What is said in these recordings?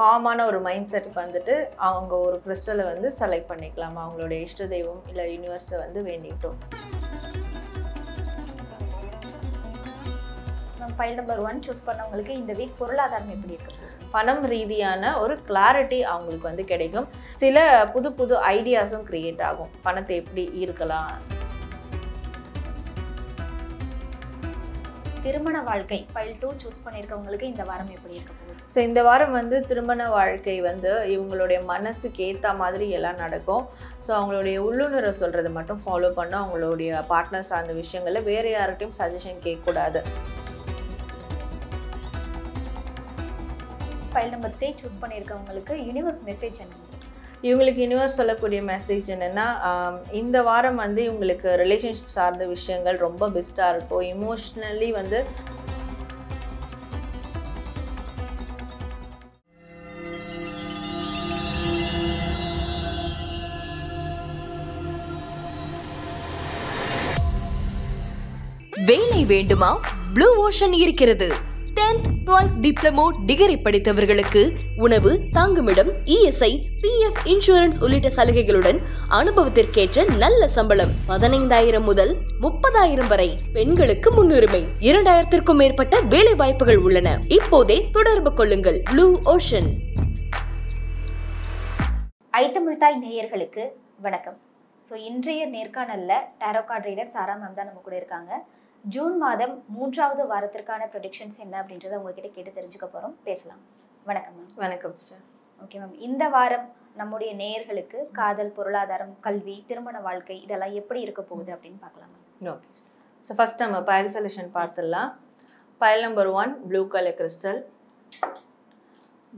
காமான ஒரு மைண்ட் செட்டுக்கு வந்துட்டு அவங்க ஒரு கிறிஸ்டலை வந்து செலக்ட் பண்ணிக்கலாம். அவங்களுடைய இஷ்ட தெய்வம் இல்லை யூனிவர்ஸை வந்து வேண்டிட்டோம். ஃபைல் நம்பர் 1 சூஸ் பண்ணவங்களுக்கு இந்த வீக் பொருளாதாரம் எப்படி இருக்கு? பணம் ரீதியான ஒரு கிளாரிட்டி அவங்களுக்கு வந்து கிடைக்கும். சில புது புது ஐடியாஸும் கிரியேட் ஆகும். பணத்தை எப்படி ஈர்க்கலாம். திருமண வாழ்க்கை ஃபைல் 2 சூஸ் பண்ணியிருக்கவங்களுக்கு இந்த வாரம் எப்படி இருக்க போகுது? ஸோ இந்த வாரம் வந்து திருமண வாழ்க்கை வந்து இவங்களுடைய மனசுக்கு ஏற்ற மாதிரி எல்லாம் நடக்கும். ஸோ அவங்களுடைய உள்ளுணர்வை சொல்கிறத மட்டும் ஃபாலோ பண்ண அவங்களுடைய பார்ட்னர் சார்ந்த விஷயங்களில் வேறு யார்கிட்டையும் சஜஷன் கேட்கக்கூடாது. ஃபைல் நம்பர் 3 சூஸ் பண்ணியிருக்கவங்களுக்கு யூனிவர்ஸ் மெசேஜ் என்ன? இவங்களுக்கு யூனிவர்ஸ் சொல்லக்கூடிய மெசேஜ் என்னென்னா, இந்த வாரம் வந்து இவங்களுக்கு ரிலேஷன்ஷிப் சார்ந்த விஷயங்கள் ரொம்ப பெஸ்ட்டாக இருக்கும். இமோஷ்னலி வந்து வேலை வேண்டுமா? ப்ளூ ஓஷன் இருக்கிறது. 10th 12th டிப்ளமோ டிகிரி படித்தவர்களுக்கு உணவு, தங்குமிடம், இஎஸ்ஐ, பிஎஃப் இன்சூரன்ஸ் உள்ளிட்ட சலுகைகளுடன் அனுபவத்திற்கேற்ற நல்ல சம்பளம் 15,000 முதல் 30,000 வரை. பெண்களுக்கு முன்னுரிமை. 2,000க்கும் மேற்பட்ட வேலை வாய்ப்புகள் உள்ளன. இப்போதே தொடர்பு கொள்ளுங்கள். Blue ocean. ஐத்தமிழ்தாய் நேயர்களுக்கு வணக்கம். ஸோ இன்றைய நேர்காணலில் டாரோ கார்ட் ரீடர் சாரா மேம் தான் நம்ம கூட இருக்காங்க. ஜூன் மாதம் 3வது வாரத்திற்கான ப்ரெடிக்ஷன்ஸ் என்ன அப்படின்றத உங்ககிட்ட கேட்டு தெரிஞ்சுக்க போகிறோம். பேசலாம். வணக்கம் மேம். வணக்கம் சார். ஓகே மேம், இந்த வாரம் நம்முடைய நேயர்களுக்கு காதல், பொருளாதாரம், கல்வி, திருமண வாழ்க்கை இதெல்லாம் எப்படி இருக்க போகுது அப்படின்னு பார்க்கலாம் மேம். ஓகே. ஸோ ஃபஸ்ட் நம்ம பைல் செலெக்ஷன் பார்த்துடலாம். File number 1 blue colour crystal,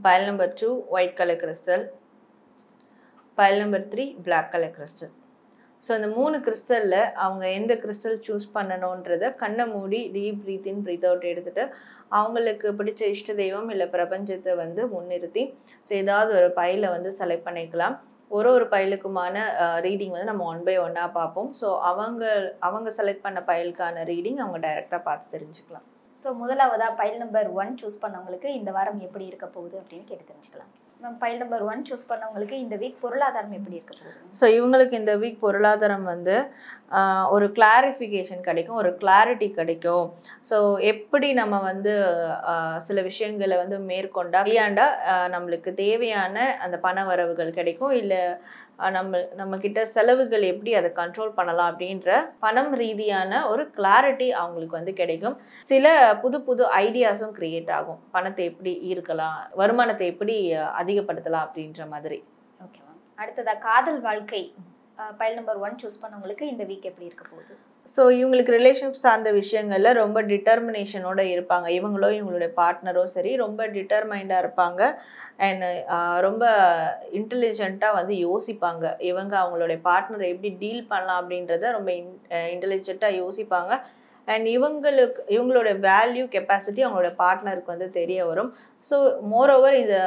file number 2 white colour crystal, file number 3 black colour crystal. So அந்த 3 கிறிஸ்டலில் அவங்க எந்த கிறிஸ்டல் சூஸ் பண்ணணுன்றதை கண்ணை மூடி deep breath in breathe out எடுத்துகிட்டு அவங்களுக்கு பிடிச்ச இஷ்ட தெய்வம் இல்லை பிரபஞ்சத்தை வந்து முன்னிறுத்தி ஸோ ஏதாவது ஒரு பைலை வந்து செலக்ட் பண்ணிக்கலாம். ஒரு பைலுக்குமான ரீடிங் வந்து நம்ம 1 by 1 பார்ப்போம். ஸோ அவங்க செலக்ட் பண்ண பைலுக்கான ரீடிங் அவங்க டைரெக்டாக பார்த்து தெரிஞ்சுக்கலாம். ஸோ முதலாவதாக பைல் நம்பர் 1 சூஸ் பண்ணவங்களுக்கு இந்த வாரம் எப்படி இருக்க போகுது அப்படின்னு கேட்டு தெரிஞ்சுக்கலாம். மேம், பைல் நம்பர் 1 சூஸ் பண்ணவங்களுக்கு இந்த வீக் பொருளாதாரம் எப்படி இருக்க போகுது? ஸோ இவங்களுக்கு இந்த வீக் பொருளாதாரம் வந்து ஒரு கிளாரிஃபிகேஷன் கிடைக்கும், ஒரு கிளாரிட்டி கிடைக்கும். ஸோ எப்படி நம்ம வந்து சில விஷயங்களை வந்து மேற்கொண்டா கையாண்டா நம்மளுக்கு தேவையான அந்த பண வரவுகள் கிடைக்கும், இல்லை நம்ம கிட்ட செலவுகள் எப்படி அதை கண்ட்ரோல் பண்ணலாம் அப்படின்ற பணம் ரீதியான ஒரு கிளாரிட்டி அவங்களுக்கு வந்து கிடைக்கும். சில புது புது ஐடியாஸும் கிரியேட் ஆகும். பணத்தை எப்படி ஈர்க்கலாம், வருமானத்தை எப்படி அதிகப்படுத்தலாம் அப்படின்ற மாதிரி. Okay ma'am. அடுத்ததாக காதல் வாழ்க்கை பைல் நம்பர் 1 சூஸ் பண்ணவங்களுக்கு இந்த வீக் எப்படி இருக்க போகுது? ஸோ இவங்களுக்கு ரிலேஷன்ஷிப் சார்ந்த விஷயங்களில் ரொம்ப டிட்டர்மினேஷனோடு இருப்பாங்க. இவங்களோ இவங்களுடைய பார்ட்னரோ சரி ரொம்ப டிட்டர்மைண்டாக இருப்பாங்க. அண்ட் ரொம்ப இன்டெலிஜென்ட்டாக வந்து யோசிப்பாங்க. இவங்க அவங்களுடைய பார்ட்னரை எப்படி டீல் பண்ணலாம் அப்படின்றத ரொம்ப இன்டெலிஜென்ட்டாக யோசிப்பாங்க. அண்ட் இவங்களோட வேல்யூ கெப்பாசிட்டி அவங்களோட பார்ட்னருக்கு வந்து தெரிய வரும். ஸோ மோரோவர் இந்த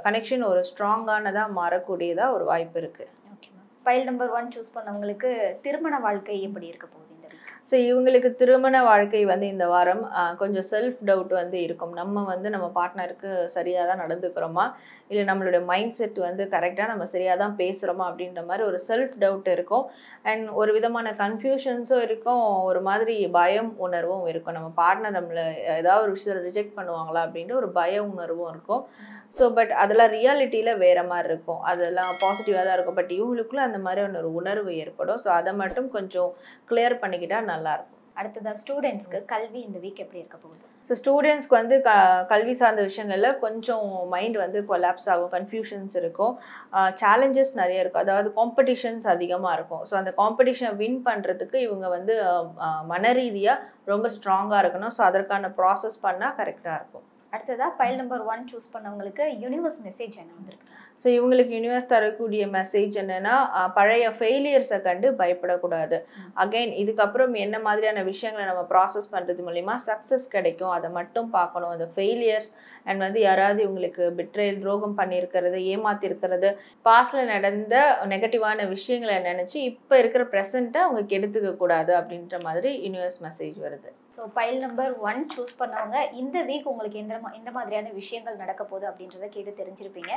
கனெக்ஷன் ஒரு ஸ்ட்ராங்கானதாக மாறக்கூடியதாக ஒரு வாய்ப்பு இருக்குது. Okay ma'am. File number 1 choose பண்ணவங்களுக்கு திருமண வாழ்க்கை எப்படி இருக்க போகுது இந்த வீக்? ஸோ இவங்களுக்கு திருமண வாழ்க்கை வந்து இந்த வாரம் கொஞ்சம் செல்ஃப் டவுட் வந்து இருக்கும். நம்ம வந்து நம்ம பார்ட்னருக்கு சரியாக தான் நடந்துக்கிறோமா, இல்லை நம்மளுடைய மைண்ட் செட் வந்து கரெக்டாக நம்ம சரியாக தான் பேசுகிறோமா அப்படின்ற மாதிரி ஒரு செல்ஃப் டவுட் இருக்கும். அண்ட் ஒரு விதமான கன்ஃபியூஷன்ஸும் இருக்கும், ஒரு மாதிரி பயம் உணர்வும் இருக்கும். நம்ம பார்ட்னர் நம்மளை ஏதாவது ஒரு விஷயத்தில் ரிஜெக்ட் பண்ணுவாங்களா அப்படின்ற ஒரு பய உணர்வும் இருக்கும். ஸோ பட் அதெல்லாம் ரியாலிட்டியில் வேறு மாதிரி இருக்கும், அதெல்லாம் பாசிட்டிவாக தான் இருக்கும். பட் இவங்களுக்குள்ள அந்த மாதிரி ஒரு உணர்வு ஏற்படும். ஸோ அதை மட்டும் கொஞ்சம் கிளியர் பண்ணிக்கிட்டால் நல்லாயிருக்கும். அடுத்ததாக ஸ்டூடெண்ட்ஸ்க்கு கல்வி இந்த வீக் எப்படி இருக்க போகுது? ஸோ ஸ்டூடெண்ட்ஸ்க்கு வந்து கல்வி சார்ந்த விஷயங்களில் கொஞ்சம் மைண்ட் வந்து கொலாப்ஸ் ஆகும், கன்ஃபியூஷன்ஸ் இருக்கும், சேலஞ்சஸ் நிறைய இருக்கும். அதாவது காம்படிஷன்ஸ் அதிகமாக இருக்கும். ஸோ அந்த காம்படிஷனை வின் பண்ணுறதுக்கு இவங்க வந்து மன ரீதியாக ரொம்ப ஸ்ட்ராங்காக இருக்கணும். ஸோ அதற்கான ப்ராசஸ் பண்ணால் கரெக்டாக இருக்கும். அடுத்ததாக ஃபைல் நம்பர் 1 சூஸ் பண்ணவங்களுக்கு யூனிவர்ஸ் மெசேஜ் என்ன வந்திருக்கு? ஸோ இவங்களுக்கு யூனிவர்ஸ் தரக்கூடிய மெசேஜ் என்னென்னா, பழைய ஃபெயிலியர்ஸை கண்டு பயப்படக்கூடாது. அகைன் இதுக்கப்புறம் என்ன மாதிரியான விஷயங்களை நம்ம ப்ராசஸ் பண்ணுறது மூலிமா சக்ஸஸ் கிடைக்கும் அதை மட்டும் பார்க்கணும். அந்த ஃபெயிலியர்ஸ் அண்ட் வந்து யாராவது இவங்களுக்கு பிட்ரேல், துரோகம் பண்ணியிருக்கிறது, ஏமாத்திருக்கிறது, பாஸ்டில் நடந்த நெகட்டிவான விஷயங்களை நினச்சி இப்போ இருக்கிற ப்ரெசண்ட்டை அவங்க கெடுத்துக்க கூடாது அப்படின்ற மாதிரி யூனிவர்ஸ் மெசேஜ் வருது. ஸோ பைல் நம்பர் 1 சூஸ் பண்ணவங்க இந்த வீக் உங்களுக்கு எந்த மாதிரியான விஷயங்கள் நடக்க போகுது அப்படின்றத கேட்டு தெரிஞ்சிருப்பீங்க.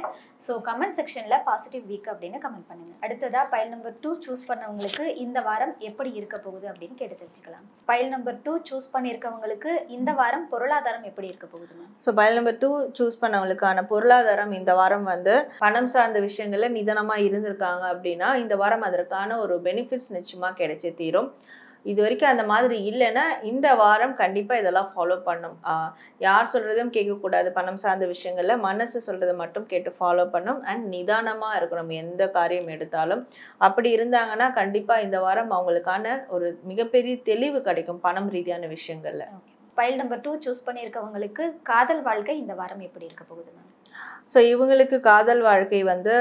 ஸோ கமெண்ட் செக்ஷனில் பாசிட்டிவ் வீக் அப்படின்னு கமெண்ட் பண்ணுங்க. அடுத்ததாக பைல் நம்பர் 2 சூஸ் பண்ணவங்களுக்கு இந்த வாரம் எப்படி இருக்க போகுது அப்படின்னு கேட்டு தெரிஞ்சுக்கலாம். பைல் நம்பர் 2 சூஸ் பண்ணியிருக்கவங்களுக்கு இந்த வாரம் பொருளாதாரம் எப்படி இருக்க போகுதுங்க? ஸோ பைல் நம்பர் 2 சூஸ் பண்ணவங்களுக்கான பொருளாதாரம் இந்த வாரம் வந்து பணம் சார்ந்த விஷயங்கள்ல நிதானமாக இருந்திருக்காங்க அப்படின்னா இந்த வாரம் அதற்கான ஒரு பெனிஃபிட்ஸ் நிச்சயமாக கிடைச்சே தீரும். இது வரைக்கும் அந்த மாதிரி இல்லைன்னா இந்த வாரம் கண்டிப்பாக இதெல்லாம் ஃபாலோ பண்ணும். யார் சொல்கிறதும் கேட்கக்கூடாது. பணம் சார்ந்த விஷயங்களில் மனசு சொல்கிறத மட்டும் கேட்டு ஃபாலோ பண்ணும். அண்ட் நிதானமாக இருக்கணும் எந்த காரியம் எடுத்தாலும். அப்படி இருந்தாங்கன்னா கண்டிப்பாக இந்த வாரம் அவங்களுக்கான ஒரு மிகப்பெரிய தெளிவு கிடைக்கும் பணம் ரீதியான விஷயங்கள்ல. பைல் நம்பர் 2 சூஸ் பண்ணியிருக்கவங்களுக்கு காதல் வாழ்க்கை இந்த வாரம் எப்படி இருக்க போகுது மேம்? ஸோ இவங்களுக்கு காதல் வாழ்க்கை வந்து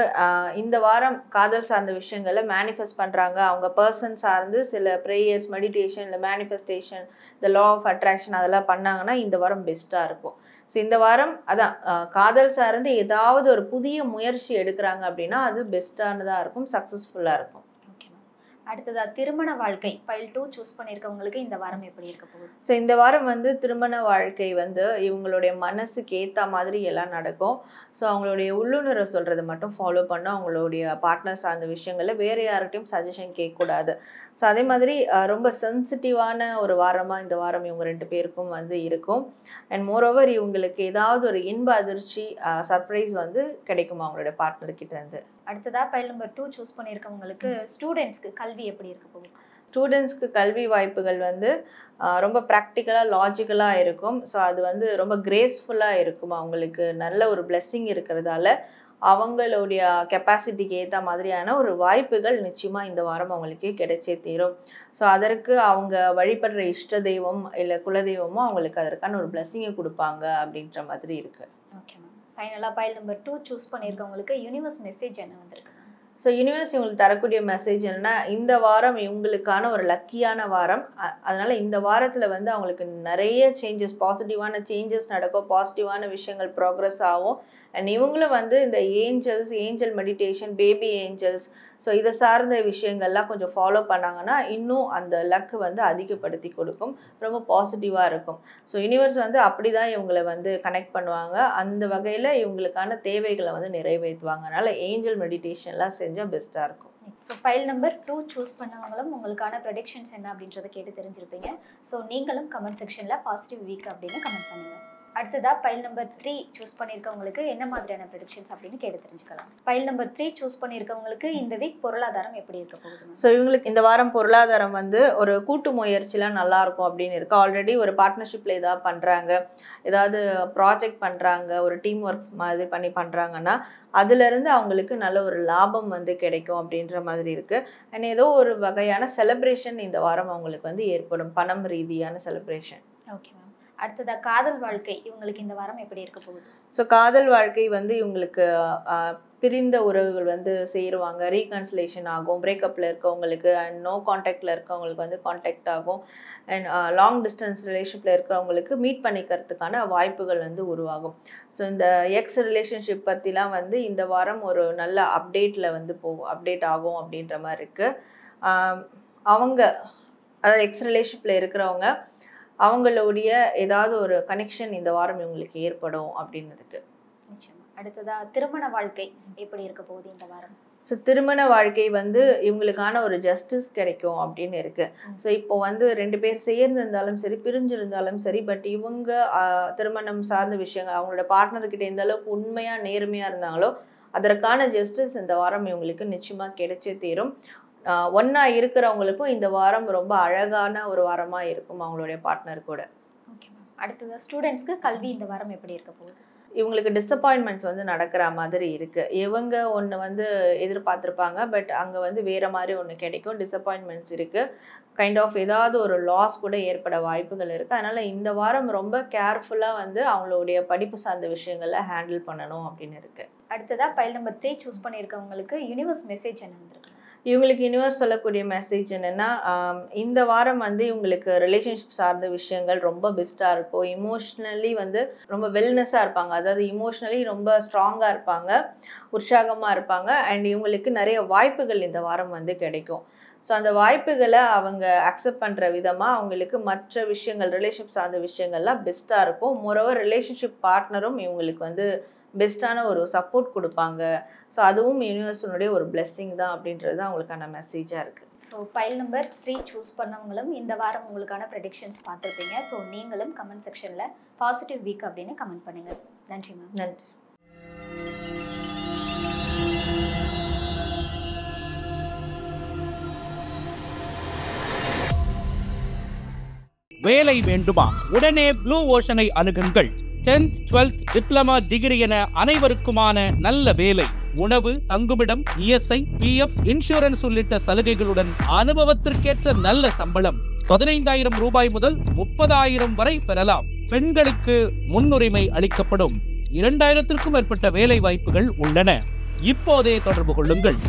இந்த வாரம் காதல் சார்ந்த விஷயங்களை மேனிஃபெஸ்ட் பண்ணுறாங்க. அவங்க பர்சன் சார்ந்து சில ப்ரேயர்ஸ், மெடிடேஷன், இல்லை மேனிஃபெஸ்டேஷன், இந்த லா ஆஃப் அட்ராக்ஷன் அதெல்லாம் பண்ணாங்கன்னா இந்த வாரம் பெஸ்ட்டாக இருக்கும். ஸோ இந்த வாரம் அதான் காதல் சார்ந்து ஏதாவது ஒரு புதிய முயற்சி எடுக்கிறாங்க அப்படின்னா அது பெஸ்ட்டானதாக இருக்கும், சக்ஸஸ்ஃபுல்லாக இருக்கும். அடுத்ததா திருமண வாழ்க்கை பைல் 2 சூஸ் பண்ணியிருக்கவங்களுக்கு இந்த வாரம் எப்படி இருக்க போகுது? ஸோ இந்த வாரம் வந்து திருமண வாழ்க்கை வந்து இவங்களுடைய மனசுக்கு ஏற்ற மாதிரி எல்லாம் நடக்கும். ஸோ அவங்களுடைய உள்ளுணர்வை சொல்கிறத மட்டும் ஃபாலோ பண்ணோம். அவங்களுடைய பார்ட்னர் சார்ந்த விஷயங்களில் வேறு யார்கிட்டையும் சஜஷன் கேட்கக்கூடாது. ஸோ அதே மாதிரி ரொம்ப சென்சிட்டிவான ஒரு வாரமாக இந்த வாரம் இவங்க 2 பேருக்கும் வந்து இருக்கும். அண்ட் மோரோவர் இவங்களுக்கு ஏதாவது ஒரு இன்ப அதிர்ச்சி, சர்ப்ரைஸ் வந்து கிடைக்கும் அவங்களுடைய பார்ட்னர்கிட்ட இருந்து. அடுத்ததா பைல் நம்பர் 2 சூஸ் பண்ணியிருக்கவங்களுக்கு ஸ்டூடெண்ட்ஸ்க்கு கல்வி எப்படி இருக்க போகுது? ஸ்டூடெண்ட்ஸ்க்கு கல்வி வாய்ப்புகள் வந்து ரொம்ப ப்ராக்டிக்கலாக, லாஜிக்கலாக இருக்கும். ஸோ அது வந்து ரொம்ப கிரேஸ்ஃபுல்லாக இருக்கும். அவங்களுக்கு நல்ல ஒரு பிளெஸ்ஸிங் இருக்கிறதால அவங்களுடைய கெப்பாசிட்டிக்கு ஏற்ற மாதிரியான ஒரு வாய்ப்புகள் நிச்சயமாக இந்த வாரம் அவங்களுக்கு கிடைச்சே தீரும். ஸோ அதற்கு அவங்க வழிபடுற இஷ்ட தெய்வம் இல்லை குலதெய்வமோ அவங்களுக்கு அதற்கான ஒரு பிளெஸ்ஸிங்கை கொடுப்பாங்க அப்படின்ற மாதிரி இருக்குது. Okay ma'am. ஃபைனலாக பைல் நம்பர் 2 சூஸ் பண்ணியிருக்கவங்களுக்கு யூனிவர்ஸ் மெசேஜ் என்ன வந்திருக்கு? ஸோ யூனிவர்ஸ் இவங்களுக்கு தரக்கூடிய மெசேஜ் என்னன்னா இந்த வாரம் இவங்களுக்கான ஒரு லக்கியான வாரம். அதனால இந்த வாரத்தில் வந்து அவங்களுக்கு நிறைய சேஞ்சஸ், பாசிட்டிவான சேஞ்சஸ் நடக்கும், பாசிட்டிவான விஷயங்கள் ப்ராக்ரஸ் ஆகும். அண்ட் இவங்களும் வந்து இந்த angel meditation, baby angels, so இதை சார்ந்த விஷயங்கள்லாம் கொஞ்சம் ஃபாலோ பண்ணாங்கன்னா இன்னும் அந்த லக்கு வந்து அதிகப்படுத்தி கொடுக்கும், ரொம்ப பாசிட்டிவாக இருக்கும். ஸோ யூனிவர்ஸ் வந்து அப்படி தான் இவங்களை வந்து கனெக்ட் பண்ணுவாங்க. அந்த வகையில் இவங்களுக்கான தேவைகளை வந்து நிறைவேற்றுவாங்க. அதனால் ஏஞ்சல் மெடிடேஷன்லாம் செஞ்சால் பெஸ்ட்டாக இருக்கும். ஸோ ஃபைல் நம்பர் 2 சூஸ் பண்ணவங்களும் உங்களுக்கான ப்ரெடிக்ஷன்ஸ் என்ன அப்படின்றத கேட்டு தெரிஞ்சிருப்பீங்க. ஸோ நீங்களும் கமெண்ட் செக்ஷனில் பாசிட்டிவ் வீக் அப்படின்னு கமெண்ட் பண்ணுங்கள். அடுத்ததா பைல் நம்பர் 3 சூஸ் பண்ணியிருக்கவங்களுக்கு என்ன மாதிரியான ப்ரெடிக்ஷன்ஸ் அப்படின்னு கேட்டு தெரிஞ்சுக்கலாம். பைல் நம்பர் 3 சூஸ் பண்ணியிருக்கவங்களுக்கு இந்த வீக் பொருளாதாரம் எப்படி இருக்க போகுது? ஸோ இவங்களுக்கு இந்த வாரம் பொருளாதாரம் வந்து ஒரு கூட்டு முயற்சிலாம் நல்லா இருக்கும் அப்படின்னு இருக்கு. ஆல்ரெடி ஒரு பார்ட்னர்ஷிப்பில் ஏதாவது பண்ணுறாங்க, ஏதாவது ப்ராஜெக்ட் பண்ணுறாங்க, ஒரு டீம் ஒர்க்ஸ் மாதிரி பண்ணுறாங்கன்னா அதுலேருந்து அவங்களுக்கு நல்ல ஒரு லாபம் வந்து கிடைக்கும் அப்படின்ற மாதிரி இருக்குது. அண்ட் ஏதோ ஒரு வகையான செலிப்ரேஷன் இந்த வாரம் அவங்களுக்கு வந்து ஏற்படும், பணம் ரீதியான செலிப்ரேஷன். Okay ma'am. அடுத்ததா காதல் வாழ்க்கை இவங்களுக்கு இந்த வாரம் எப்படி இருக்க போகுது? ஸோ காதல் வாழ்க்கை வந்து இவங்களுக்கு பிரிந்த உறவுகள் வந்து சேருவாங்க, ரீகன்சிலேஷன் ஆகும். பிரேக்கப்பில் இருக்கவங்களுக்கு அண்ட் நோ கான்டாக்டில் இருக்கவங்களுக்கு வந்து கான்டாக்ட் ஆகும். அண்ட் லாங் டிஸ்டன்ஸ் ரிலேஷன்ஷிப்பில் இருக்கிறவங்களுக்கு மீட் பண்ணிக்கிறதுக்கான வாய்ப்புகள் வந்து உருவாகும். ஸோ இந்த எக்ஸ் ரிலேஷன்ஷிப் பற்றிலாம் வந்து இந்த வாரம் ஒரு நல்ல அப்டேட்டில் வந்து அப்டேட் ஆகும் அப்படின்ற மாதிரி இருக்குது. அவங்க அதாவது எக்ஸ் ரிலேஷன்ஷிப்பில் இருக்கிறவங்க அவங்களுடைய ஏதாவது ஒரு கனெக்ஷன் இந்த வாரம் இவங்களுக்கு ஏற்படும் அப்படின்னு இருக்கு. அடுத்ததா திருமண வாழ்க்கை எப்படி இருக்க போகுது இந்த வாரம்? ஸோ திருமண வாழ்க்கை வந்து இவங்களுக்கான ஒரு ஜஸ்டிஸ் கிடைக்கும் அப்படின்னு இருக்கு. ஸோ இப்போ வந்து 2 பேர் சேர்ந்து இருந்தாலும் சரி, பிரிஞ்சிருந்தாலும் சரி, பட் இவங்க திருமணம் சார்ந்த விஷயங்கள் அவங்களோட பார்ட்னர்கிட்ட எந்த அளவுக்கு உண்மையாக நேர்மையாக இருந்தாங்களோ அதற்கான ஜஸ்டிஸ் இந்த வாரம் இவங்களுக்கு நிச்சயமாக கிடைச்சே தீரும். ஒன்றா இருக்கிறவங்களுக்கும் இந்த வாரம் ரொம்ப அழகான ஒரு வாரமாக இருக்கும் அவங்களுடைய பார்ட்னர் கூட. Okay ma'am. அடுத்தது ஸ்டூடெண்ட்ஸ்க்கு கல்வி இந்த வாரம் எப்படி இருக்க போகுது? இவங்களுக்கு டிஸப்பாயின்மெண்ட்ஸ் வந்து நடக்கிற மாதிரி இருக்குது. இவங்க ஒன்று வந்து எதிர்பார்த்துருப்பாங்க, பட் அங்கே வந்து வேறு மாதிரி ஒன்று கிடைக்கும். டிஸப்பாயின்மெண்ட்ஸ் இருக்குது. கைண்ட் ஆஃப் ஏதாவது ஒரு லாஸ் கூட ஏற்பட வாய்ப்புகள் இருக்குது. அதனால் இந்த வாரம் ரொம்ப கேர்ஃபுல்லாக வந்து அவங்களுடைய படிப்பு சார்ந்த விஷயங்களை ஹேண்டில் பண்ணணும் அப்படின்னு இருக்குது. அடுத்ததாக பைல் நம்பர் 3 சூஸ் பண்ணியிருக்கவங்களுக்கு யூனிவர்ஸ் மெசேஜ் என்ன வந்திருக்கு? இவங்களுக்கு யூனிவர்ஸ் சொல்லக்கூடிய மெசேஜ் என்னென்னா இந்த வாரம் வந்து இவங்களுக்கு ரிலேஷன்ஷிப் சார்ந்த விஷயங்கள் ரொம்ப பெஸ்ட்டாக இருக்கும். இமோஷ்னலி வந்து ரொம்ப வெல்னஸாக இருப்பாங்க, அதாவது இமோஷ்னலி ரொம்ப ஸ்ட்ராங்காக இருப்பாங்க, உற்சாகமாக இருப்பாங்க. அண்ட் இவங்களுக்கு நிறைய வாய்ப்புகள் இந்த வாரம் வந்து கிடைக்கும். ஸோ அந்த வாய்ப்புகளை அவங்க அக்செப்ட் பண்ணுற விதமாக அவங்களுக்கு மற்ற விஷயங்கள் ரிலேஷன்ஷிப் சார்ந்த விஷயங்கள்லாம் பெஸ்ட்டாக இருக்கும். மோரோவர் ரிலேஷன்ஷிப் பார்ட்னரும் இவங்களுக்கு வந்து பெஸ்ட்டான ஒரு சப்போர்ட் கொடுப்பாங்க. ஸோ அதுவும் யூனிவர்ஸினுடைய ஒரு பிளெஸ்ஸிங் தான் அப்படின்றது தான் அவங்களுக்கான மெசேஜாக இருக்குது. ஸோ பைல் நம்பர் 3 சூஸ் பண்ணவங்களும் இந்த வாரம் உங்களுக்கான ப்ரெடிக்ஷன்ஸ் பார்த்துருப்பீங்க. ஸோ நீங்களும் கமெண்ட் செக்ஷனில் பாசிட்டிவ் வீக் அப்படின்னு கமெண்ட் பண்ணுங்கள். நன்றி மேம். நன்றி. வேலை வேண்டுமா? உடனே ப்ளூ ஓஷனை அணுகுங்கள். 10th 12th டிப்ளமா டிகிரி என அனைவருக்குமான நல்ல வேலை, உணவு, தங்குமிடம், இஎஸ்ஐ, பிஎஃப், இன்சூரன்ஸ் உள்ளிட்ட சலுகைகளுடன் அனுபவத்திற்கேற்ற நல்ல சம்பளம் 15,000 ரூபாய் முதல் 30,000 வரை பெறலாம். பெண்களுக்கு முன்னுரிமை அளிக்கப்படும். 2,000க்கும் மேற்பட்ட வேலை வாய்ப்புகள் உள்ளன. இப்போதே தொடர்பு கொள்ளுங்கள்.